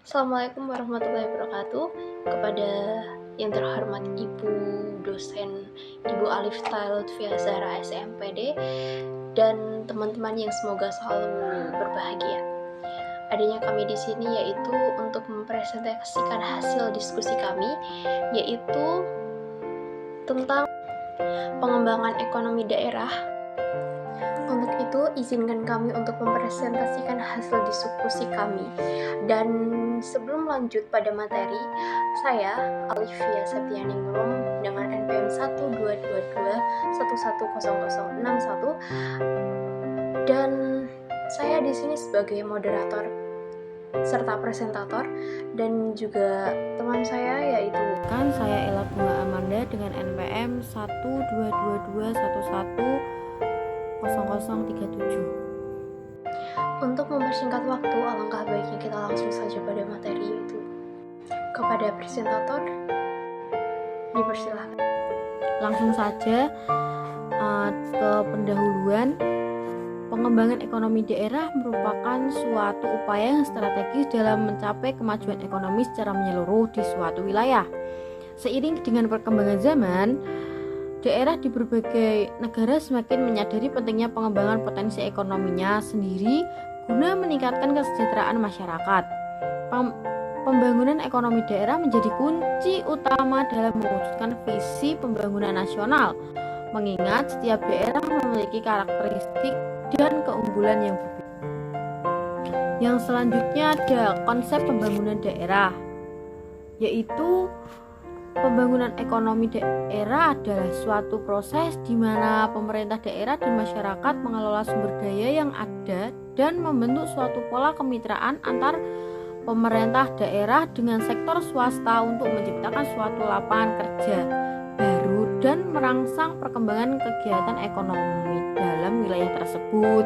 Assalamualaikum warahmatullahi wabarakatuh. Kepada yang terhormat Ibu dosen Ibu Alifta Lutfia Zahra SMPD dan teman-teman yang semoga selalu berbahagia. Adanya kami di sini yaitu untuk mempresentasikan hasil diskusi kami, yaitu tentang pengembangan ekonomi daerah. Untuk itu, izinkan kami untuk mempresentasikan hasil diskusi kami. Dan sebelum lanjut pada materi, saya, Alifia Septianingrum, dengan NPM 12221100061, dan saya di sini sebagai moderator serta presentator, dan juga teman saya yaitu Saya Ella Bunga Amanda dengan NPM 12221100037. Untuk mempersingkat waktu, alangkah baiknya kita langsung saja pada materi, yaitu kepada presentator dipersilakan. Langsung saja ke pendahuluan. Pengembangan ekonomi daerah merupakan suatu upaya yang strategis dalam mencapai kemajuan ekonomi secara menyeluruh di suatu wilayah. Seiring dengan perkembangan zaman, daerah di berbagai negara semakin menyadari pentingnya pengembangan potensi ekonominya sendiri guna meningkatkan kesejahteraan masyarakat. Pembangunan ekonomi daerah menjadi kunci utama dalam mewujudkan visi pembangunan nasional, mengingat setiap daerah memiliki karakteristik dan keunggulan yang berbeda. Yang selanjutnya ada konsep pembangunan daerah, yaitu pembangunan ekonomi daerah adalah suatu proses di mana pemerintah daerah dan masyarakat mengelola sumber daya yang ada dan membentuk suatu pola kemitraan antar pemerintah daerah dengan sektor swasta untuk menciptakan suatu lapangan kerja baru dan merangsang perkembangan kegiatan ekonomi dalam wilayah tersebut.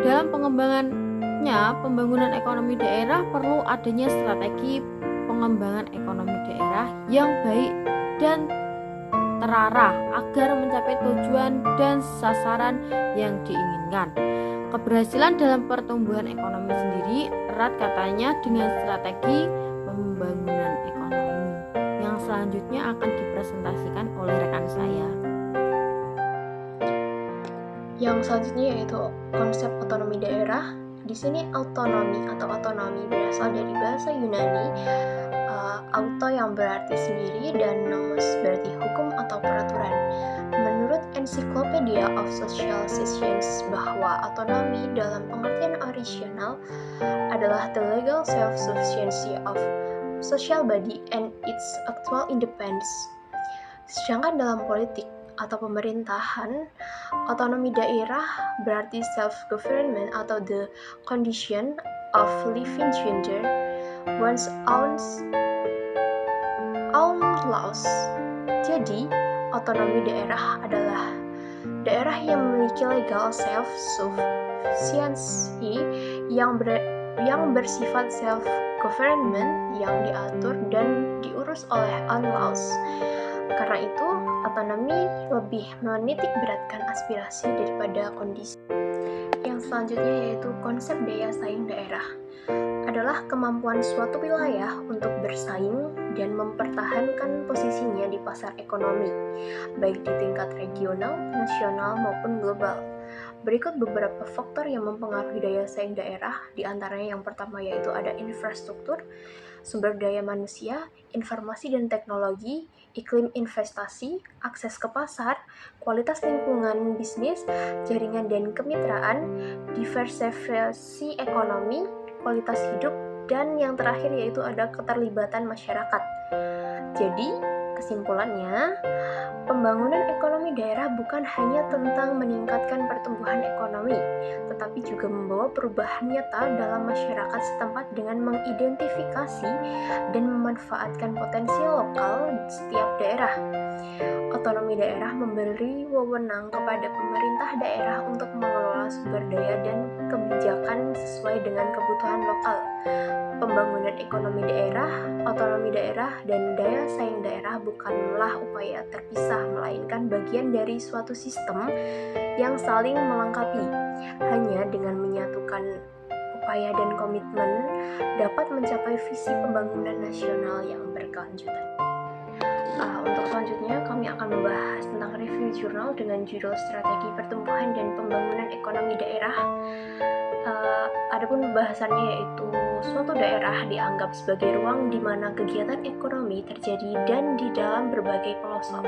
Dalam pengembangannya, pembangunan ekonomi daerah perlu adanya strategi pengembangan ekonomi daerah yang baik dan terarah agar mencapai tujuan dan sasaran yang diinginkan. Keberhasilan dalam pertumbuhan ekonomi sendiri erat katanya dengan strategi pembangunan ekonomi. Yang selanjutnya akan dipresentasikan oleh rekan saya. Yang selanjutnya yaitu konsep otonomi daerah. Di sini otonomi atau otonomi berasal dari bahasa Yunani, auto yang berarti sendiri dan nomos berarti hukum atau peraturan. Menurut Encyclopedia of Social Science bahwa otonomi dalam pengertian original adalah the legal self-sufficiency of social body and its actual independence. Sedangkan dalam politik atau pemerintahan, otonomi daerah berarti self-government atau the condition of living gender one's own laws. Jadi, otonomi daerah adalah daerah yang memiliki legal self-sufficiency yang bersifat self-government yang diatur dan diurus oleh own laws. Karena itu, otonomi lebih menitik beratkan aspirasi daripada kondisi. Yang selanjutnya yaitu konsep daya saing daerah adalah kemampuan suatu wilayah untuk bersaing dan mempertahankan posisinya di pasar ekonomi, baik di tingkat regional, nasional, maupun global. Berikut beberapa faktor yang mempengaruhi daya saing daerah, di antaranya yang pertama yaitu ada infrastruktur, sumber daya manusia, informasi dan teknologi, iklim investasi, akses ke pasar, kualitas lingkungan bisnis, jaringan dan kemitraan, diversifikasi ekonomi, kualitas hidup, dan yang terakhir yaitu ada keterlibatan masyarakat. Jadi, kesimpulannya, pembangunan ekonomi daerah bukan hanya tentang meningkatkan pertumbuhan ekonomi, tetapi juga membawa perubahan nyata dalam masyarakat setempat dengan mengidentifikasi dan memanfaatkan potensi lokal setiap daerah. Otonomi daerah memberi wewenang kepada pemerintah daerah untuk mengelola sumber daya dan kebijakan sesuai dengan kebutuhan lokal. Pembangunan ekonomi daerah, otonomi daerah, dan daya saing daerah bukanlah upaya terpisah, melainkan bagian dari suatu sistem yang saling melengkapi. Hanya dengan menyatukan upaya dan komitmen dapat mencapai visi pembangunan nasional yang berkelanjutan. Untuk selanjutnya, kami akan membahas tentang review jurnal dengan judul Strategi Pertumbuhan dan Pembangunan Ekonomi Daerah. Adapun pembahasannya yaitu suatu daerah dianggap sebagai ruang di mana kegiatan ekonomi terjadi dan di dalam berbagai pelosok.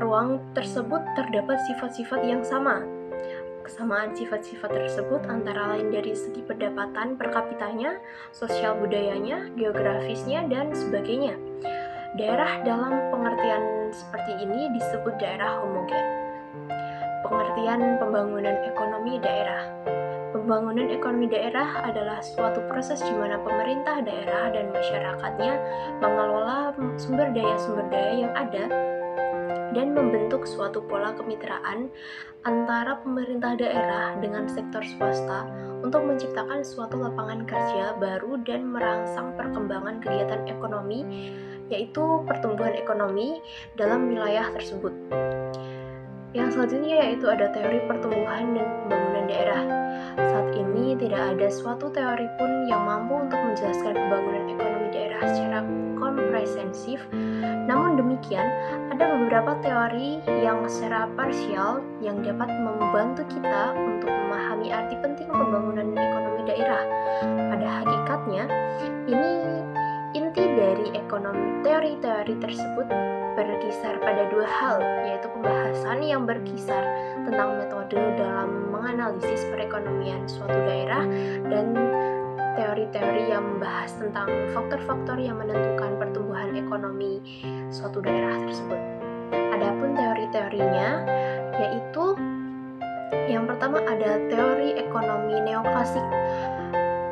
Ruang tersebut terdapat sifat-sifat yang sama. Kesamaan sifat-sifat tersebut antara lain dari segi pendapatan per kapitanya, sosial budayanya, geografisnya, dan sebagainya. Daerah dalam pengertian seperti ini disebut daerah homogen. Pengertian pembangunan ekonomi daerah. Pembangunan ekonomi daerah adalah suatu proses di mana pemerintah daerah dan masyarakatnya mengelola sumber daya yang ada dan membentuk suatu pola kemitraan antara pemerintah daerah dengan sektor swasta untuk menciptakan suatu lapangan kerja baru dan merangsang perkembangan kegiatan ekonomi, yaitu pertumbuhan ekonomi dalam wilayah tersebut. Yang selanjutnya yaitu ada teori pertumbuhan dan pembangunan daerah. Saat ini tidak ada suatu teori pun yang mampu untuk menjelaskan pembangunan ekonomi daerah secara komprehensif. Namun demikian, ada beberapa teori yang secara parsial yang dapat membantu kita untuk memahami arti penting pembangunan ekonomi daerah. Pada hakikatnya, inti dari teori-teori tersebut berkisar pada dua hal, yaitu pembahasan yang berkisar tentang metode dalam menganalisis perekonomian suatu daerah dan teori-teori yang membahas tentang faktor-faktor yang menentukan pertumbuhan ekonomi suatu daerah tersebut. Adapun teori-teorinya yaitu yang pertama ada teori ekonomi neoklasik.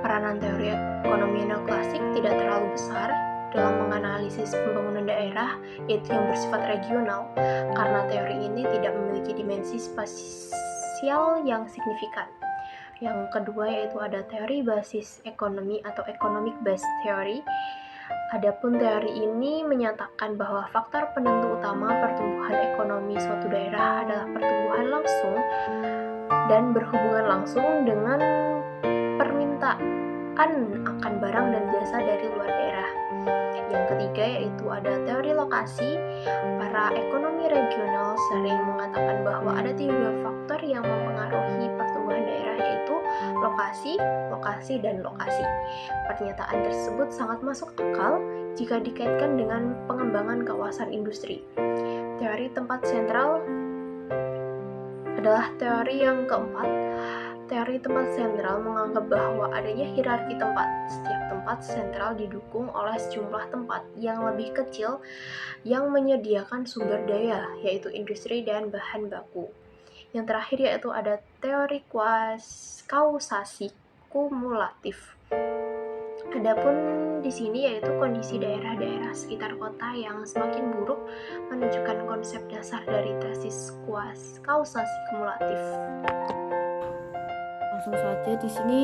Peranan teori ekonomi neoklasik tidak terlalu besar dalam menganalisis pembangunan daerah, yaitu yang bersifat regional, karena teori ini tidak memiliki dimensi spasial yang signifikan. Yang kedua yaitu ada teori basis ekonomi atau economic based theory. Adapun teori ini menyatakan bahwa faktor penentu utama pertumbuhan ekonomi suatu daerah adalah pertumbuhan langsung dan berhubungan langsung dengan permintaan akan barang dan jasa dari luar daerah. Yang ketiga yaitu ada teori lokasi. Para ekonomi regional sering mengatakan bahwa ada 3 faktor yang mempengaruhi pertumbuhan daerah, yaitu lokasi, lokasi, dan lokasi. Pernyataan tersebut sangat masuk akal jika dikaitkan dengan pengembangan kawasan industri. Teori tempat sentral adalah teori yang keempat. Teori tempat sentral menganggap bahwa adanya hierarki tempat. Setiap tempat sentral didukung oleh sejumlah tempat yang lebih kecil yang menyediakan sumber daya, yaitu industri dan bahan baku. Yang terakhir yaitu ada teori kausasi kumulatif. Adapun di sini yaitu kondisi daerah-daerah sekitar kota yang semakin buruk menunjukkan konsep dasar dari tesis kausasi kumulatif. Langsung saja di sini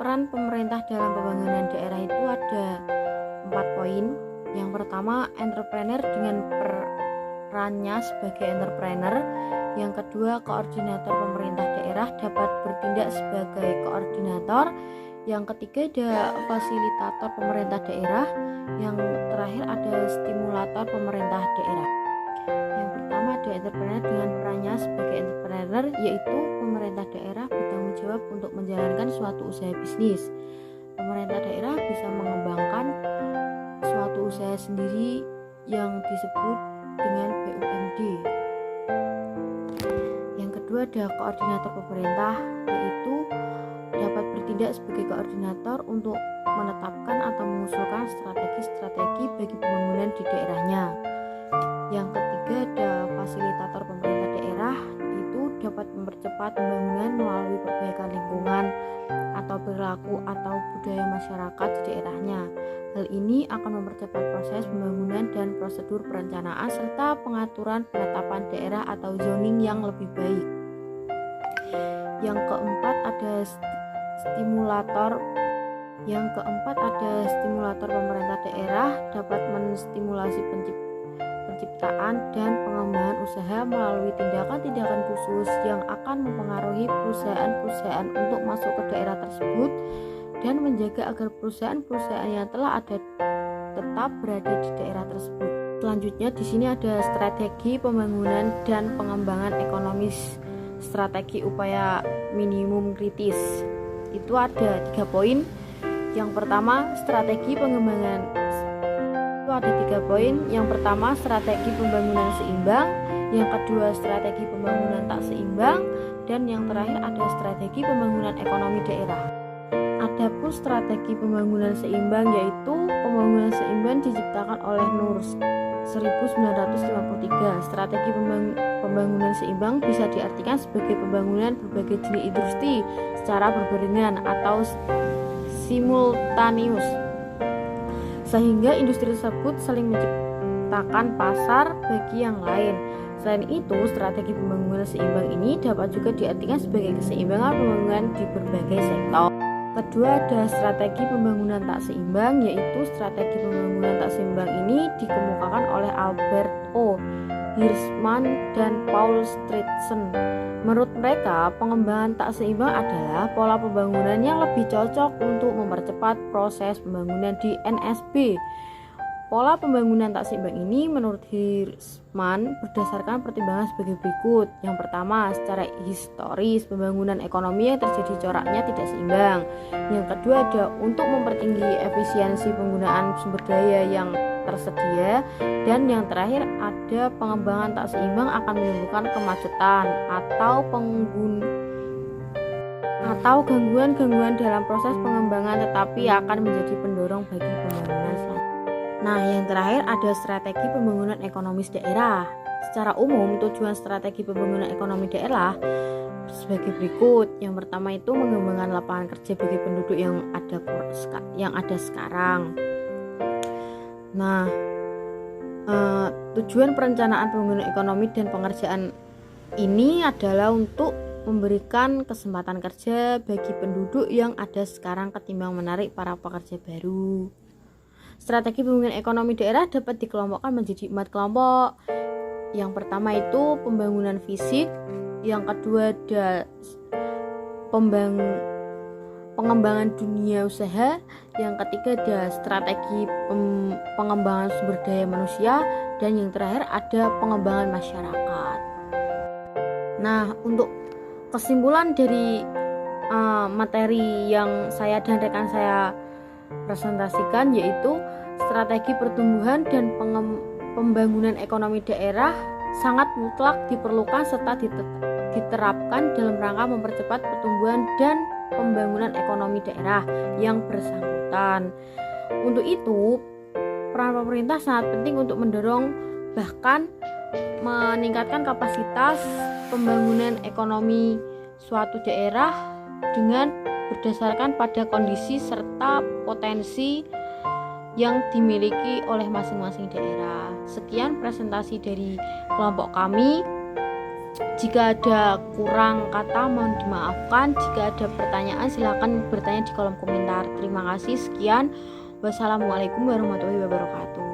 peran pemerintah dalam pembangunan daerah itu ada 4 poin. Yang pertama, entrepreneur dengan perannya sebagai entrepreneur. Yang kedua, koordinator pemerintah daerah dapat bertindak sebagai koordinator. Yang ketiga, ada fasilitator pemerintah daerah. Yang terakhir, ada stimulator pemerintah daerah. Yang pertama, ada entrepreneur dengan perannya sebagai entrepreneur, yaitu pemerintah daerah bertanggung jawab untuk menjalankan suatu usaha bisnis. Pemerintah daerah bisa mengembangkan suatu usaha sendiri yang disebut dengan BUMD. Yang kedua ada koordinator pemerintah, yaitu dapat bertindak sebagai koordinator untuk menetapkan atau mengusulkan strategi-strategi bagi pembangunan di daerahnya. Yang ketiga ada fasilitator pemerintah daerah, itu dapat mempercepat pembangunan melalui perbaikan lingkungan atau perilaku atau budaya masyarakat di daerahnya. Hal ini akan mempercepat proses pembangunan dan prosedur perencanaan serta pengaturan penetapan daerah atau zoning yang lebih baik. Yang keempat ada stimulator. Yang keempat ada stimulator pemerintah daerah dapat menstimulasi penciptaan dan pengembangan usaha melalui tindakan-tindakan khusus yang akan mempengaruhi perusahaan-perusahaan untuk masuk ke daerah tersebut dan menjaga agar perusahaan-perusahaan yang telah ada tetap berada di daerah tersebut. Selanjutnya di sini ada strategi pembangunan dan pengembangan ekonomis, strategi upaya minimum kritis. Itu ada 3 poin. Yang pertama, strategi pengembangan. Itu ada 3 poin. Yang pertama, strategi pembangunan seimbang. Yang kedua, strategi pembangunan tak seimbang. Dan yang terakhir ada strategi pembangunan ekonomi daerah. Adapun strategi pembangunan seimbang yaitu pembangunan seimbang diciptakan oleh Nur 1953. Strategi pembangunan seimbang bisa diartikan sebagai pembangunan berbagai jenis industri secara berbarengan atau simultaneus, sehingga industri tersebut saling menciptakan pasar bagi yang lain. Selain itu, strategi pembangunan seimbang ini dapat juga diartikan sebagai keseimbangan pembangunan di berbagai sektor. Kedua, ada strategi pembangunan tak seimbang, yaitu strategi pembangunan tak seimbang ini dikemukakan oleh Albert O. Hirschman dan Paul Stridson. Menurut mereka, pengembangan tak seimbang adalah pola pembangunan yang lebih cocok untuk mempercepat proses pembangunan di NSB. Pola pembangunan tak seimbang ini menurut Hirschman berdasarkan pertimbangan sebagai berikut. Yang pertama, secara historis pembangunan ekonomi yang terjadi coraknya tidak seimbang. Yang kedua, ada untuk mempertinggi efisiensi penggunaan sumber daya yang tersedia. Dan yang terakhir, ada pengembangan tak seimbang akan menimbulkan kemacetan atau gangguan-gangguan dalam proses pengembangan, tetapi akan menjadi pendorong bagi pembangunan selanjutnya. Nah, yang terakhir ada strategi pembangunan ekonomis daerah. Secara umum, tujuan strategi pembangunan ekonomi daerah sebagai berikut. Yang pertama itu mengembangkan lapangan kerja bagi penduduk yang ada sekarang. Nah, tujuan perencanaan pembangunan ekonomi dan pengerjaan ini adalah untuk memberikan kesempatan kerja bagi penduduk yang ada sekarang ketimbang menarik para pekerja baru. Strategi pembangunan ekonomi daerah dapat dikelompokkan menjadi 4 kelompok. Yang pertama itu pembangunan fisik, yang kedua ada pengembangan dunia usaha, yang ketiga ada strategi pengembangan sumber daya manusia, dan yang terakhir ada pengembangan masyarakat. Nah, untuk kesimpulan dari materi yang saya dan rekan saya presentasikan yaitu strategi pertumbuhan dan pembangunan ekonomi daerah sangat mutlak diperlukan serta diterapkan dalam rangka mempercepat pertumbuhan dan pembangunan ekonomi daerah yang bersangkutan. Untuk itu, peran pemerintah sangat penting untuk mendorong bahkan meningkatkan kapasitas pembangunan ekonomi suatu daerah dengan berdasarkan pada kondisi serta potensi yang dimiliki oleh masing-masing daerah. Sekian presentasi dari kelompok kami. Jika ada kurang kata mohon dimaafkan. Jika ada pertanyaan silakan bertanya di kolom komentar. Terima kasih. Sekian. Wassalamualaikum warahmatullahi wabarakatuh.